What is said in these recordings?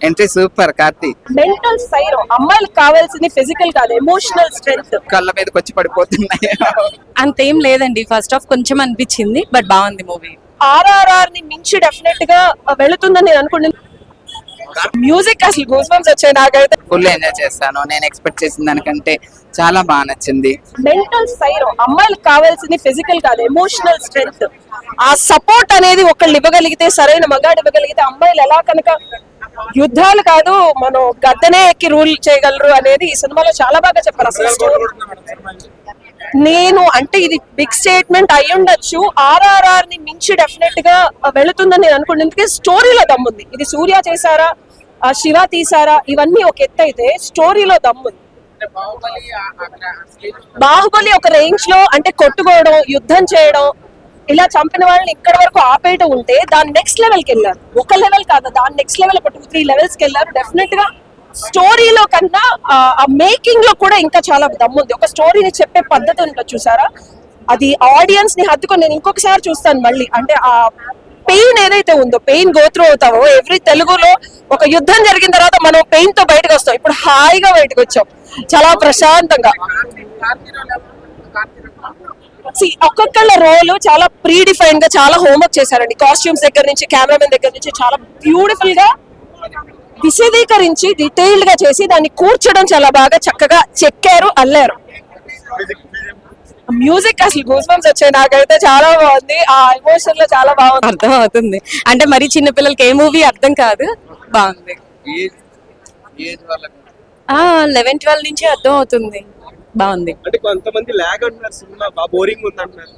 Entry super. Karthi mental సైరో అమ్మాయిలకు కావాల్సింది ఫిజికల్ కాదు, ఎమోషనల్ స్ట్రెంగ్త్. కళ్ళ మీదకి వచ్చి పడిపోతున్నాయి. అంతేం లేదండి, ఫస్ట్ హాఫ్ కొంచెం అనిపించింది, బట్ బాగుంది మూవీ. ఆర్ఆర్ఆర్ ని మించి డెఫినెట్ గా వెళుతుందని నేను అనుకుంటున్నాను. మ్యూజిక్ అసలు గూస్ బంప్స్ వచ్చాయి నాకైతే. ఫుల్ ఎంజాయ్ చేస్తాను. నేను ఎక్స్పెక్ట్ చేసిన దానికంటే చాలా బాగా నచ్చింది. మెంటల్ సైరో అమ్మాయిలకు కావాల్సింది ఫిజికల్ కాదు, ఎమోషనల్ స్ట్రెంగ్త్. ఆ సపోర్ట్ అనేది ఒకళ్ళు ఇవ్వగలిగితే, సరైన మగాడు ఇవ్వగలిగితే అమ్మాయిలు ఎలా కనుక యుద్ధాలు కాదు మనం గద్దనే ఎక్కి రూల్ చేయగలరు అనేది ఈ సినిమాలో చాలా బాగా చెప్పారు. అసలు నేను అంటే ఇది బిగ్ స్టేట్మెంట్ అయి ఉండొచ్చు. ఆర్ఆర్ఆర్ ని మించి డెఫినెట్ గా వెళుతుందని నేను అనుకున్నందుకే స్టోరీలో దమ్ముంది. ఇది సూర్య చేశారా, శివ తీసారా, ఇవన్నీ ఒక ఎత్తు అయితే స్టోరీలో దమ్ముంది. బాహుబలి ఒక రేంజ్ లో అంటే కొట్టుకోవడం, యుద్ధం చేయడం, ఇలా చంపిన వాళ్ళని ఇక్కడ వరకు ఆపేయటం ఉంటే దాని నెక్స్ట్ లెవెల్కి వెళ్ళారు. ఒక లెవెల్ కాదు, దాని నెక్స్ట్ లెవెల్ ఒక 2-3 లెవెల్స్కి వెళ్ళారు. డెఫినెట్ గా స్టోరీలో కన్నా ఆ మేకింగ్ లో కూడా ఇంకా చాలా దమ్ముంది. ఒక స్టోరీని చెప్పే పద్ధతి ఉంటుంది చూసారా, అది ఆడియన్స్ ని హత్తుకొని నేను ఇంకొకసారి చూస్తాను మళ్ళీ. అంటే ఆ పెయిన్ ఏదైతే ఉందో, పెయిన్ గోత్రూ అవుతావో ఎవ్రీ తెలుగులో ఒక యుద్ధం జరిగిన తర్వాత మనం పెయిన్ తో బయటకు వస్తాం. ఇప్పుడు హాయిగా బయటకు వచ్చాం చాలా ప్రశాంతంగా. ఒక్కొక్కళ్ళ రోల్ చాలా ప్రీ డిఫైన్ గా చాలా హోంవర్క్ చేశారండి. కాస్ట్యూమ్స్ దగ్గర నుంచి, కెమెరామెన్ దగ్గర నుంచి చాలా బ్యూటిఫుల్ గా విశదీకరించి డీటెయిల్డ్ గా చేసి దాన్ని కూర్చడం చాలా బాగా చక్కగా చెక్కారు, అల్లారు. మ్యూజిక్ అసలు గూస్ బంప్స్ వచ్చాయి నాకైతే. చాలా బాగుంది, ఆ ఎమోషన్ లో చాలా బాగుంది. అర్థం అవుతుంది అంటే మరి చిన్న పిల్లలకి ఏ మూవీ అర్థం కాదు, బాగుంది. 11-12 నుంచి అర్థం అవుతుంది, బాగుంది. అంటే కొంతమంది లాగ్ అంటున్నారు, సినిమా బాగా బోరింగ్ ఉంది అంటున్నారు.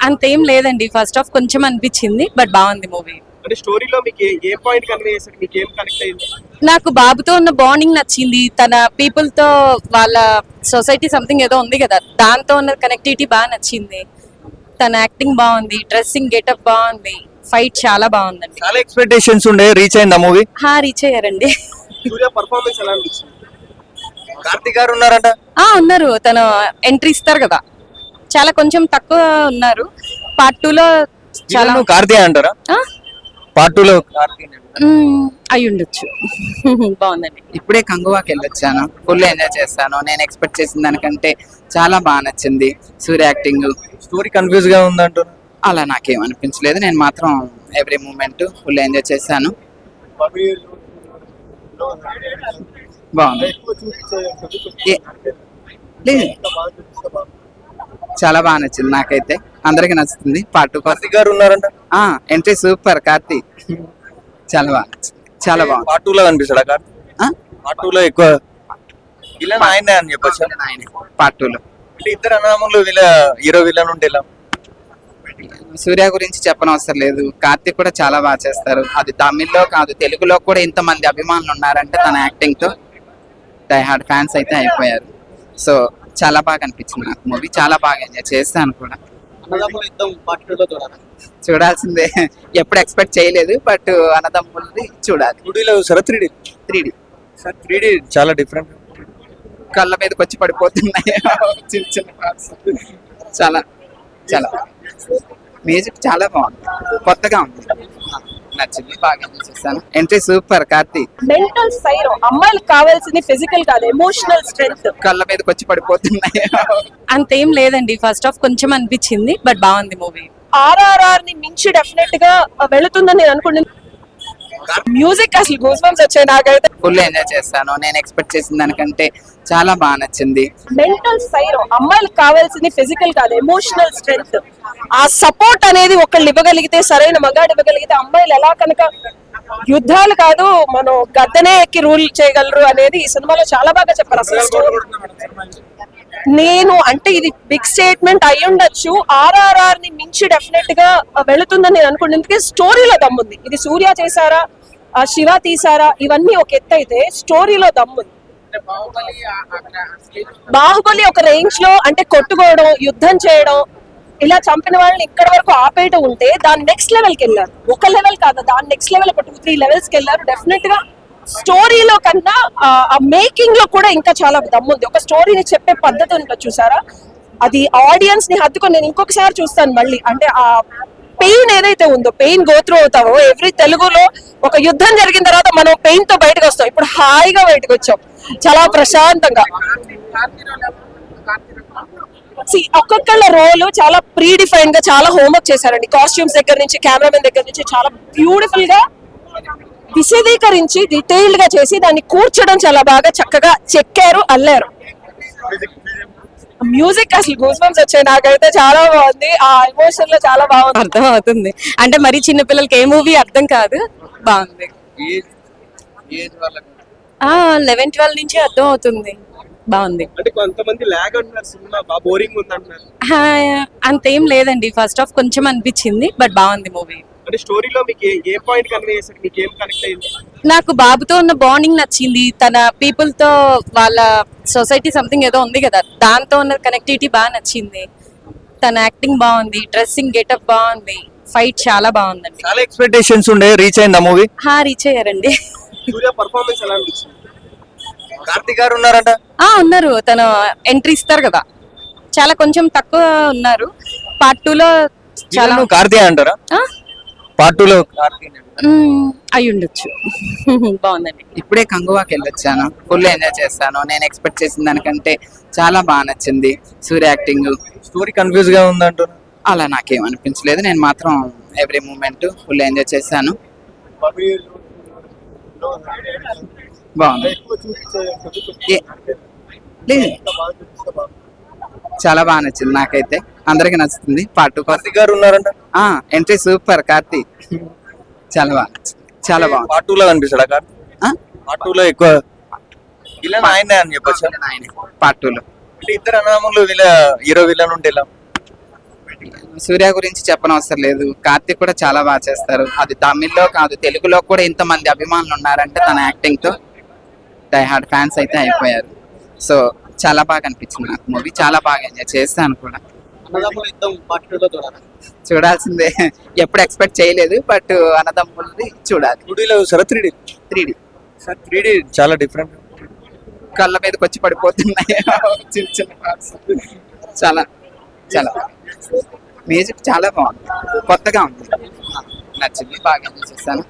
అంతేం లేదండి, ఫస్ట్ హాఫ్ కొంచెం అనిపించింది, బట్ బాగుంది మూవీ. అంటే స్టోరీలో మీకు ఏ పాయింట్ కన్వే చేశారు, మీకు ఏం కనెక్ట్ అయింది? నాకు బాబుతో ఉన్న బాండింగ్ నచ్చింది. తన పీపుల్ తో, వాళ్ళ సొసైటీ సంథింగ్ ఏదో ఉంది కదా, దాంతో ఉన్న కనెక్టివిటీ బాగా నచ్చింది. తన యాక్టింగ్ బాగుంది, డ్రెస్సింగ్ గెటప్ బాగుంది, ఫైట్ చాలా బాగుందండి. చాలా ఎక్స్పెక్టేషన్స్ ఉండే, రీచ్ అయింది ఆ మూవీ. రీచ్ అయ్యారండి. సూర్య పర్ఫార్మెన్స్ ఎలా అనిపించింది? కార్తీక్ గారు ఉన్నారంట. ఉన్నారు, తను ఎంట్రీ ఇస్తారు కదా, చాలా కొంచెం తక్కువ ఉన్నారు. పార్ట్ 2లో చాలా కార్తీక్ అంటారా? పార్ట్ 2లో అయి ఉండొచ్చు. బాగుందండి. ఇప్పుడే కంగువాకి వెళ్ళొచ్చాను. ఫుల్ ఎంజాయ్ చేస్తాను. నేను ఎక్స్పెక్ట్ చేసిన దానికంటే చాలా బాగా నచ్చింది. సూర్య యాక్టింగ్. స్టోరీ కన్ఫ్యూజ్ గా ఉందంటారు. అలా నాకేం అనిపించలేదు. నేను మాత్రం ఎవ్రీ మూమెంట్ ఫుల్ ఎంజాయ్ చేశాను. బాగుంది. లేదు, చాలా బాగా నచ్చింది నాకైతే. అందరికి నచ్చుతుంది. పార్ట్ 2 కార్తీక్ గారు ఉన్నారంట. Entry super. కార్తీ చాలా బాగా నచ్చింది, చాలా బాగుంది. పార్ట్ 2లో కనిపిస్తాడా కార్తీక్? పార్ట్ 2లో ఎక్కువ విలన్ ఆయనే అని చెప్పొచ్చు. పార్ట్ 2లో అంటే ఇద్దరు అన్నదమ్ములు, హీరో విలన్ ఉంటే ఇలా. సూర్య గురించి చెప్పనవసరం లేదు. కార్తీక్ కూడా చాలా బాగా చేస్తారు. అది తమిళ్లో కాదు, తెలుగులో కూడా ఇంతమంది అభిమానులు ఉన్నారంటే తన యాక్టింగ్ తో డై హార్డ్ ఫ్యాన్స్ అయితే అయిపోయారు. సో చాలా బాగా అనిపించింది నాకు మూవీ. చాలా బాగా ఎంజాయ్ చేస్తాను కూడా. చూడాల్సిందే. ఎప్పుడు ఎక్స్పెక్ట్ చేయలేదు, బట్ అన్నదమ్ముల్ని చూడాలి. 2Dలో చూసారా? 3D 3D చాలా డిఫరెంట్. కళ్ళ మీదకి వచ్చి పడిపోతున్నాయి చిన్న చిన్న parts. చాలా చాలా మ్యూజిక్ చాలా బాగుంది, కొత్తగా ఉంది, నచ్చింది, బాగా ఎంజాయ్ చేస్తాను. Entry super. కార్తీ మెంటల్ సైరో అమ్మాయిలకు కావాల్సింది ఫిజికల్ కాదు, ఎమోషనల్ స్ట్రెంగ్త్. కళ్ళ మీదకి వచ్చి పడిపోతున్నాయి. అంతేం లేదండి, ఫస్ట్ హాఫ్ కొంచెం అనిపించింది, బట్ బాగుంది మూవీ. ఆర్ఆర్ఆర్ ని మించి డెఫినెట్ గా వెళుతుందని నేను అనుకుంటున్నాను. మ్యూజిక్ అసలు గూస్ బంప్స్ వచ్చాయి నాకైతే. ఫుల్ ఎంజాయ్ చేస్తాను. నేను ఎక్స్పెక్ట్ చేసిన దానికంటే చాలా బాగా నచ్చింది. మెంటల్ సైరో అమ్మాయిలకు కావాల్సింది ఫిజికల్ కాదు, ఎమోషనల్ స్ట్రెంగ్త్. ఆ సపోర్ట్ అనేది ఒకళ్ళు ఇవ్వగలిగితే, సరైన మగాడు ఇవ్వగలిగితే అమ్మాయిలు ఎలా కనుక యుద్ధాలు కాదు మనం గద్దనే ఎక్కి రూల్ చేయగలరు అనేది ఈ సినిమాలో చాలా బాగా చెప్పారు. అసలు నేను అంటే ఇది బిగ్ స్టేట్మెంట్ అయి ఉండొచ్చు. ఆర్ఆర్ఆర్ ని మించి డెఫినెట్ గా వెళుతుందని నేను అనుకున్నందుకే స్టోరీలో దమ్ముంది. ఇది సూర్య చేశారా, శివ తీసారా, ఇవన్నీ ఒక ఎత్తు అయితే స్టోరీలో దమ్ముంది. బాహుబలి ఒక రేంజ్ లో అంటే కొట్టుకోవడం, యుద్ధం చేయడం, ఇలా చంపిన వాళ్ళని ఇక్కడ వరకు ఆపేయటం ఉంటే దాని నెక్స్ట్ లెవెల్కి వెళ్ళారు. ఒక లెవెల్ కాదు, దాని నెక్స్ట్ లెవెల్ ఒక 2-3 లెవెల్స్కి వెళ్ళారు. డెఫినెట్ గా స్టోరీలో కన్నా ఆ మేకింగ్ లో కూడా ఇంకా చాలా దమ్ముంది. ఒక స్టోరీని చెప్పే పద్ధతి ఉంటుంది చూసారా, అది ఆడియన్స్ ని హత్తుకొని నేను ఇంకొకసారి చూస్తాను మళ్ళీ. అంటే ఆ పెయిన్ ఏదైతే ఉందో పెయిన్ గోత్రూ అవుతామో ఎవ్రీ తెలుగులో ఒక యుద్ధం జరిగిన తర్వాత మనం పెయిన్ తో బయటకు వస్తాం. ఇప్పుడు హాయిగా బయటకు వచ్చాం చాలా ప్రశాంతంగా. ఒక్కొక్కళ్ళ రోల్ చాలా ప్రీ డిఫైన్ గా చాలా హోంవర్క్ చేశారండి. కాస్ట్యూమ్స్ దగ్గర నుంచి కెమెరామెన్ దగ్గర నుంచి చాలా బ్యూటిఫుల్ గా విశదీకరించి డీటెయిల్డ్ గా చేసి దాన్ని కూర్చడం చాలా బాగా చక్కగా చెక్కారు, అల్లారు. మ్యూజిక్ అసలు గూస్ బంప్స్ వచ్చాయి నాకైతే, చాలా బాగుంది. ఆ ఎమోషన్ లో చాలా బాగుంది. అర్థం అవుతుంది అంటే మరి చిన్న పిల్లలకి ఏ మూవీ అర్థం కాదు, బాగుంది. 11-12 నుంచి అర్థం అవుతుంది, బాగుంది. అంటే కొంతమంది లాగ్ అంటున్నారు, సినిమా బాగా బోరింగ్ ఉంది అంటున్నారు. అంతేం లేదండి, ఫస్ట్ హాఫ్ కొంచెం అనిపించింది బట్ బాగుంది మూవీ. అంటే స్టోరీలో మీకు ఏ పాయింట్ కన్వే చేశారు, మీకు ఏం కనెక్ట్ అయింది? నాకు బాబుతో ఉన్న బాండింగ్ నచ్చింది, తన పీపుల్ తో వాళ్ళ సొసైటీ సంథింగ్ ఏదో ఉంది కదా, దాంతో ఉన్న కనెక్టివిటీ బాగా నచ్చింది. తన యాక్టింగ్ బాగుంది, డ్రెస్సింగ్ గెటప్ బాగుంది, ఫైట్ చాలా బాగుందండి. చాలా ఎక్స్పెక్టేషన్స్ ఉండే, రీచ్ అయింది ఆ మూవీ. రీచ్ అయ్యారండి. సూర్య పర్ఫార్మెన్స్ ఎలా అనిపించింది? కార్తీక్ గారు ఉన్నారంట. ఉన్నారు, తన ఎంట్రీ ఇస్తారు కదా, చాలా కొంచెం తక్కువ ఉన్నారు. పార్ట్ 2లో చాలా కార్తీక్ అంటారా? పార్ట్ 2లో అయి ఉండొచ్చు. బాగుందండి. ఇప్పుడే కంగువాకి వెళ్ళొచ్చాను, ఫుల్ ఎంజాయ్ చేస్తాను. నేను ఎక్స్పెక్ట్ చేసిన దానికంటే చాలా బాగా నచ్చింది. సూర్య యాక్టింగ్. స్టోరీ కన్ఫ్యూజ్ గా ఉందంటారు. అలా నాకేం అనిపించలేదు, నేను మాత్రం ఎవ్రీ మూమెంట్ ఫుల్ ఎంజాయ్ చేశాను. బాగుంది. లేదు, చాలా బాగా నచ్చింది నాకైతే, అందరికి నచ్చుతుంది. పార్ట్ 2 కార్తీక్ గారు ఉన్నారంట. Entry super. కార్తీక్ చాలా బాగా నచ్చింది, చాలా బాగుంది. పార్ట్ 2లో కనిపిస్తాడా కార్తీక్? పార్ట్ 2లో ఎక్కువ విలన్ ఆయనే అని చెప్పొచ్చు. పార్ట్ 2లో అంటే ఇద్దరు అన్నదమ్ములు హీరో విలన్ ఉంటే ఎలా? సూర్య గురించి చెప్పనవసరం లేదు, కార్తీక్ కూడా చాలా బాగా చేస్తారు. అది తమిళ్లో కాదు, తెలుగులో కూడా ఇంతమంది అభిమానులు ఉన్నారంటే తన యాక్టింగ్ తో డై హార్డ్ ఫ్యాన్స్ అయితే అయిపోయారు. సో చాలా బాగా అనిపించింది నాకు మూవీ, చాలా బాగా ఎంజాయ్ చేస్తాను కూడా. చూడాల్సిందే, ఎప్పుడు ఎక్స్పెక్ట్ చేయలేదు, బట్ అన్నదమ్ముల్ని చూడాలి. 2Dలో చూసారా? 3D 3D చాలా డిఫరెంట్. కళ్ళ మీదకి వచ్చి పడిపోతున్నాయి చిన్న చిన్న parts. చాలా చాలా మ్యూజిక్ చాలా బాగుంది, కొత్తగా ఉంది, నచ్చింది, బాగా ఎంజాయ్ చేస్తాను.